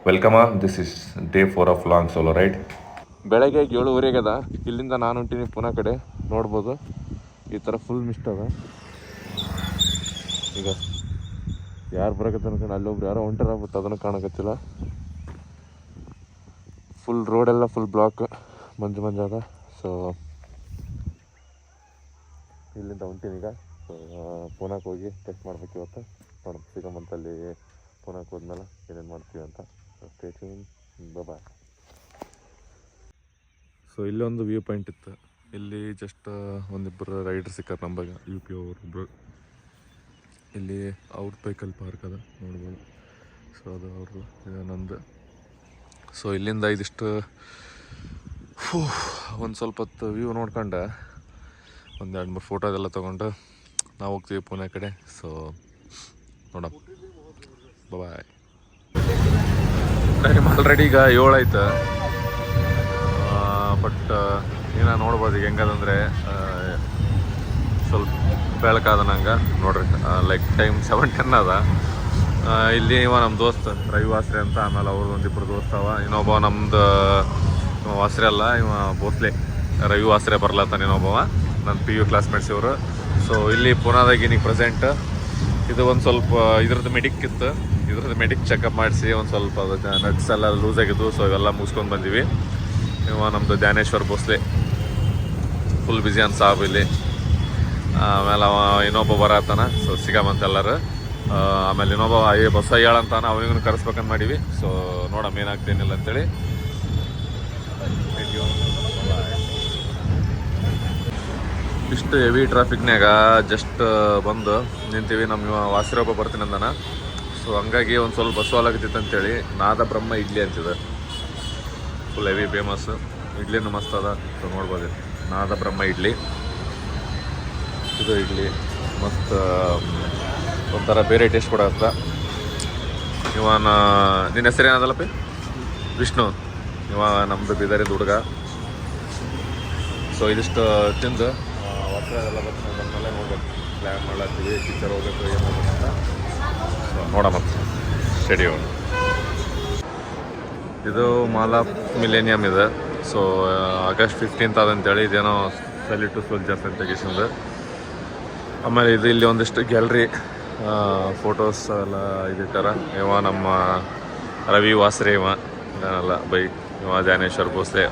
Welcome on this is day 4 of long solo ride. ಬೆಳಗ್ಗೆ 7:30 ಅದ. ಇಲ್ಲಿಂದ ನಾನು ಹೊಂಟೀನಿ ಪುನಃ ಕಡೆ. ನೋಡ್ಬೋದು ಈ ಥರ ಫುಲ್ ಮಿಸ್ಟ್ ಅದ. ಈಗ ಯಾರು ಬರಕತ್ತ ಅನ್ಕೊಂಡು ಅಲ್ಲೊಬ್ರು ಯಾರೋ ಹೊಂಟಾರ, ಬಟ್ ಅದನ್ನು ಕಾಣಕತ್ತಿಲ್ಲ. ಫುಲ್ ರೋಡೆಲ್ಲ ಫುಲ್ ಬ್ಲಾಕ್, ಮಂಜು ಅದ. ಸೊ ಇಲ್ಲಿಂದ ಹೊಂಟೀನಿ ಈಗ. ಸೊ ಪುನಃ ಹೋಗಿ ಟೆಸ್ಟ್ ಮಾಡ್ಬೇಕು ಇವತ್ತು. ನೋಡೋಣ ಸಿಗಮಂತಲ್ಲಿ ಪುನಃ ಹೋದ್ಮೇಲೆ ಏನೇನು ಮಾಡ್ತೀವಿ ಅಂತ. Stay tune. ಬಾಯ್. ಸೊ ಇಲ್ಲೊಂದು ವ್ಯೂ ಪಾಯಿಂಟ್ ಇತ್ತು. ಇಲ್ಲಿ ಜಸ್ಟ್ ಒಂದಿಬ್ಬರು ರೈಡರ್ ಸಿಕ್ಕಾರ ನಂಬಾಗ, ಯು ಪಿ ಅವರೊಬ್ಬರು. ಇಲ್ಲಿ ಅವ್ರ ಬೈಕಲ್ಲಿ ಪಾರ್ಕ್ ಅದ ನೋಡ್ಬೋದು. ಸೊ ಅದು ಅವ್ರದ್ದು, ಇದು ನಂದು. ಸೊ ಇಲ್ಲಿಂದ ಇದಿಷ್ಟು ಒಂದು ಸ್ವಲ್ಪ ಹೊತ್ತು ವ್ಯೂ ನೋಡ್ಕೊಂಡು ಒಂದು 2-3 ಫೋಟೋ ಅದೆಲ್ಲ ತೊಗೊಂಡು ನಾವು ಹೋಗ್ತೀವಿ ಪುಣೆ ಕಡೆ. ಸೊ ನೋಡೋಣ. ಬಾಯ್. ಟೈಮ್ ಆಲ್ರೆಡಿ ಈಗ 7 ಆಯ್ತು. ಬಟ್ ಏನೋ ನೋಡ್ಬೋದು ಈಗ ಹೆಂಗದಂದರೆ ಸ್ವಲ್ಪ ಬೆಳಕಾದ ನಂಗೆ ನೋಡ್ರಿ. ಲೈಕ್ ಟೈಮ್ 7:10 ಅದ. ಇಲ್ಲಿ ಇವ ನಮ್ಮ ದೋಸ್ತ ರವಿ ವಾಸ್ರೆ ಅಂತ, ಆಮೇಲೆ ಅವ್ರದ್ದು ಒಂದಿಬ್ಬರು ದೋಸ್ತವ. ಇನ್ನೊಬ್ಬ ನಮ್ದು ವಾಸ್ರೆ ಅಲ್ಲ, ಇವ ಭೋಸ್ಲೆ ರವಿ ವಾಸ್ರೆ ಬರ್ಲತ್ತಾನ ಇನ್ನೊಬ್ಬವ, ನನ್ನ PU ಕ್ಲಾಸ್ಮೇಟ್ಸ್ ಇವರು. ಸೊ ಇಲ್ಲಿ ಪುನಾದಾಗಿನಿಗೆ ಪ್ರೆಸೆಂಟ್. ಇದು ಒಂದು ಸ್ವಲ್ಪ ಇದ್ರದ್ದು ಮೆಡಿಕ್ ಇತ್ತು, ಇದ್ರದ್ದು ಮೆಡಿಕ್ ಚೆಕಪ್ ಮಾಡಿಸಿ ಒಂದು ಸ್ವಲ್ಪ ಅದು ನಟ್ಸ್ ಎಲ್ಲ ಲೂಸ್ ಆಗಿದ್ದು. ಸೊ ಇವೆಲ್ಲ ಮುಗಿಸ್ಕೊಂಡು ಬಂದೀವಿ. ಇವ ನಮ್ಮದು ಜ್ಞಾನೇಶ್ವರ್ ಭೋಸ್ಲೆ ಫುಲ್ ಬಿಸಿ ಅಂತ ಸಾಬ್ ಇಲ್ಲಿ. ಆಮೇಲೆ ಅವ ಇನ್ನೊಬ್ಬ ಬರತ್ತಾನ. ಸೊ ಸಿಗಮಂತ ಎಲ್ಲರೂ. ಆಮೇಲೆ ಇನ್ನೊಬ್ಬ ಬಸ್ ಹೇಳಂತಾನ, ಅವನಿಗೂ ಕರೆಸ್ಬೇಕಂತ ಮಾಡೀವಿ. ಸೊ ನೋಡಮ್ಮ ಏನಾಗ್ತೇನಿಲ್ಲ ಅಂತೇಳಿ. ಇಷ್ಟು ಹೆವಿ ಟ್ರಾಫಿಕ್ನಾಗ ಜಸ್ಟ್ ಬಂದು ನಿಂತೀವಿ. ನಮ್ಮ ವಾಸಿರೊಬ್ಬ ಬರ್ತೀನಿ ಅಂದಾನ. ಸೊ ಹಂಗಾಗಿ ಒಂದು ಸ್ವಲ್ಪ ಬಸ್ಸು ಆಗತ್ತಿತ್ತು ಅಂತೇಳಿ ನಾದ ಬ್ರಹ್ಮ ಇಡ್ಲಿ ಅಂತಿದೆ. Full heavy famous. ಇಡ್ಲಿನೂ ಮಸ್ತ್ ಅದ. ಸೊ ನೋಡ್ಬೋದು, ನಾದ ಬ್ರಹ್ಮ ಇಡ್ಲಿ. ಇದು ಇಡ್ಲಿ ಮಸ್ತ್ ಒಂಥರ ಬೇರೆ ಟೇಸ್ಟ್ ಕೊಡತ್ತ. ಇವನ ನಿನ್ನ ಹೆಸರು ಏನದಲ್ಲಪ್ಪ? ವಿಷ್ಣು. ಇವ ನಮ್ಮದು ಬೀದರಿಂದ ಹುಡುಗ. ಸೊ ಇದಿಷ್ಟು ತಿಂದು ವರ್ಷದೆಲ್ಲ ಬಂದಮೇಲೆ ನೋಡ್ಬೇಕು, ಪ್ಲ್ಯಾನ್ ಮಾಡ್ಲಾಗ್ತೀವಿ. ಪಿಕ್ಚರ್ ಹೋಗ್ಬೇಕು ಏನು ಹೋಗ್ಬೇಕಂತ. ಸೊ ನೋಡೋಣ ಸ್ಟಡಿ. ಇದು ಮಾಲ್ ಆಫ್ ಮಿಲೇನಿಯಮ್ ಇದೆ. ಸೊ August 15th ಅದಂತೇಳಿ ಇದೇನೋ ಸಲ್ಯೂಟ್ ಟು ಸೋಲ್ಜರ್ಸ್ ಅಂತ ತೆಗಿಸಿಂದು. ಆಮೇಲೆ ಇದು ಇಲ್ಲಿ ಒಂದಿಷ್ಟು ಗ್ಯಾಲ್ರಿ ಫೋಟೋಸ್ ಎಲ್ಲ ಇದಿಟ್ಟಾರ. ಇವ ನಮ್ಮ ರವಿ ವಾಸ್ರೆ, ಇವ ಏನಲ್ಲ ಇವ ಜ್ಞಾನೇಶ್ವರ್ ಭೋಸ್ಲೆ.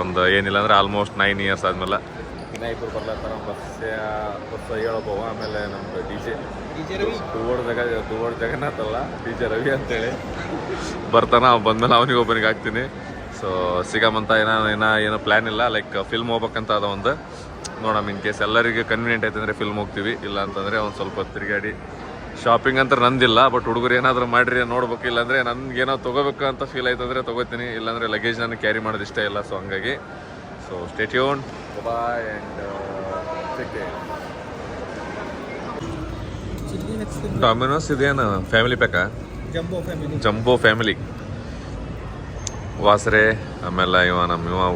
ಒಂದು ಏನಿಲ್ಲ ಅಂದರೆ ಆಲ್ಮೋಸ್ಟ್ 9 years ಆದಮೇಲೆ ಇನ್ನ ಇಬ್ಬರು ಬರ್ಲತ್ತಾರ. ಬಸ್ ಹೇಳೋಬ್ಬವ. ಆಮೇಲೆ ನಮ್ಮದು DJ ದುವೋಡ್ ಜಗನ್ನಾಥ್ ಅಲ್ಲ, DJ ರವಿ ಅಂತೇಳಿ ಬರ್ತಾನ. ಅವ್ನು ಬಂದಮೇಲೆ ಅವನಿಗೆ ಒಬ್ಬನಿಗೆ ಹಾಕ್ತೀನಿ. ಸೊ ಸಿಗಮಂತ ಏನೋ ಪ್ಲ್ಯಾನ್ ಇಲ್ಲ. ಲೈಕ್ ಫಿಲ್ಮ್ ಹೋಗ್ಬೇಕಂತ ಅದ ಒಂದು. ನೋಡಮ್ಮ, ಇನ್ ಕೇಸ್ ಎಲ್ಲರಿಗೆ ಕನ್ವೀನಿಯೆಂಟ್ ಆಯ್ತು ಅಂದರೆ ಫಿಲ್ಮ್ ಹೋಗ್ತೀವಿ. ಇಲ್ಲ ಅಂತಂದರೆ ಒಂದು ಸ್ವಲ್ಪ ತಿರುಗಾಡಿ ಶಾಪಿಂಗ್ ಅಂತ ನಂದಿಲ್ಲ. ಬಟ್ ಹುಡುಗರು ಏನಾದರೂ ಮಾಡಿರಿ ನೋಡ್ಬೇಕು. ಇಲ್ಲಾಂದರೆ ನನಗೇನೋ ತೊಗೋಬೇಕು ಅಂತ ಫೀಲ್ ಆಯ್ತು ಅಂದರೆ ತೊಗೋತೀನಿ. ಇಲ್ಲಾಂದರೆ ಲಗೇಜ್ ನನಗೆ ಕ್ಯಾರಿ ಮಾಡೋದು ಇಷ್ಟ ಇಲ್ಲ. ಸೊ ಹಂಗಾಗಿ so stay tune. Bye and Domino's ಇದೇನು ಫ್ಯಾಮಿಲಿ ಪ್ಯಾಕಾ? Jumbo family. ವಾಸ್ರೆ ಆಮೇಲೆ ಇವ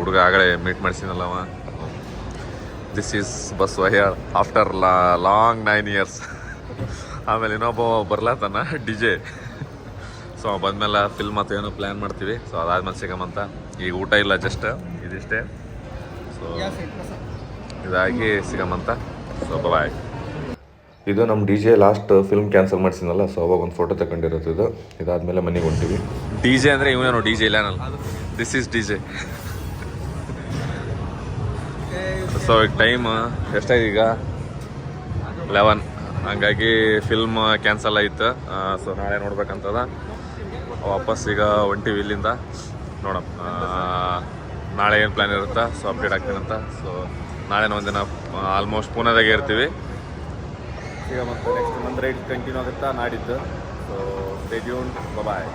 ಹುಡುಗ ಆಗಲೇ ಮೀಟ್ ಮಾಡಿಸಿನಲ್ಲ ಅವ. ದಿಸ್ ಈಸ್ ಬಸ್ ವಹಿಯಾಳ್ ಆಫ್ಟರ್ ಲಾಂಗ್ 9 years. ಆಮೇಲೆ ಇನ್ನೊಬ್ಬ ಬರ್ಲಾತಾನ DJ. ಸೊ ಬಂದಮೇಲೆ ಫಿಲ್ಮ್ ಅಥವಾ ಏನೋ ಪ್ಲ್ಯಾನ್ ಮಾಡ್ತೀವಿ. ಸೊ ಅದಾದ್ಮೇಲೆ ಸಿಗಮಂತ. ಈಗ ಊಟ ಇಲ್ಲ, ಜಸ್ಟ್ ಇದಿಷ್ಟೇ. ಸೊ ಇದಾಗಿ ಸಿಗಮಂತ. So bye. ಇದು ನಮ್ಮ DJ ಲಾಸ್ಟ್ ಫಿಲ್ಮ್ ಕ್ಯಾನ್ಸಲ್ ಮಾಡಿಸಿನಲ್ಲ. ಸೊ ಅವಾಗ ಒಂದು ಫೋಟೋ ತಗೊಂಡಿರೋದು ಇದು. ಇದಾದ್ಮೇಲೆ ಮನೆಗೆ ಹೊಂಟೀವಿ. DJ ಅಂದರೆ ಇವನೇನೋ DJ ಇಲ್ಲನಲ್ಲ, ದಿಸ್ ಈಸ್ DJ. ಸೊ ಈಗ ಟೈಮ್ ಎಷ್ಟಾಯ್ತು? ಈಗ 11. ಹಂಗಾಗಿ ಫಿಲ್ಮ್ ಕ್ಯಾನ್ಸಲ್ ಆಯಿತು. ಸೊ ನಾಳೆ ನೋಡ್ಬೇಕಂತದ. ವಾಪಸ್ ಈಗ ಹೊಂಟೀವಿ ಇಲ್ಲಿಂದ. ನೋಡೋಣ ನಾಳೆ ಏನು ಪ್ಲ್ಯಾನ್ ಇರುತ್ತಾ. ಸೊ ಅಪ್ಡೇಟ್ ಆಗ್ತೀನಂತ. ಸೊ ನಾಳೆನ ಒಂದಿನ ಆಲ್ಮೋಸ್ಟ್ ಪೂನಾದಾಗೆ ಇರ್ತೀವಿ. ಈಗ ಮತ್ತೆ ನೆಕ್ಸ್ಟ್ ಮಂತ್ ರೈಡ್ ಕಂಟಿನ್ಯೂ ಆಗುತ್ತಾ ನಾಡಿದ್ದು. So stay tune. ಬಾಯ್.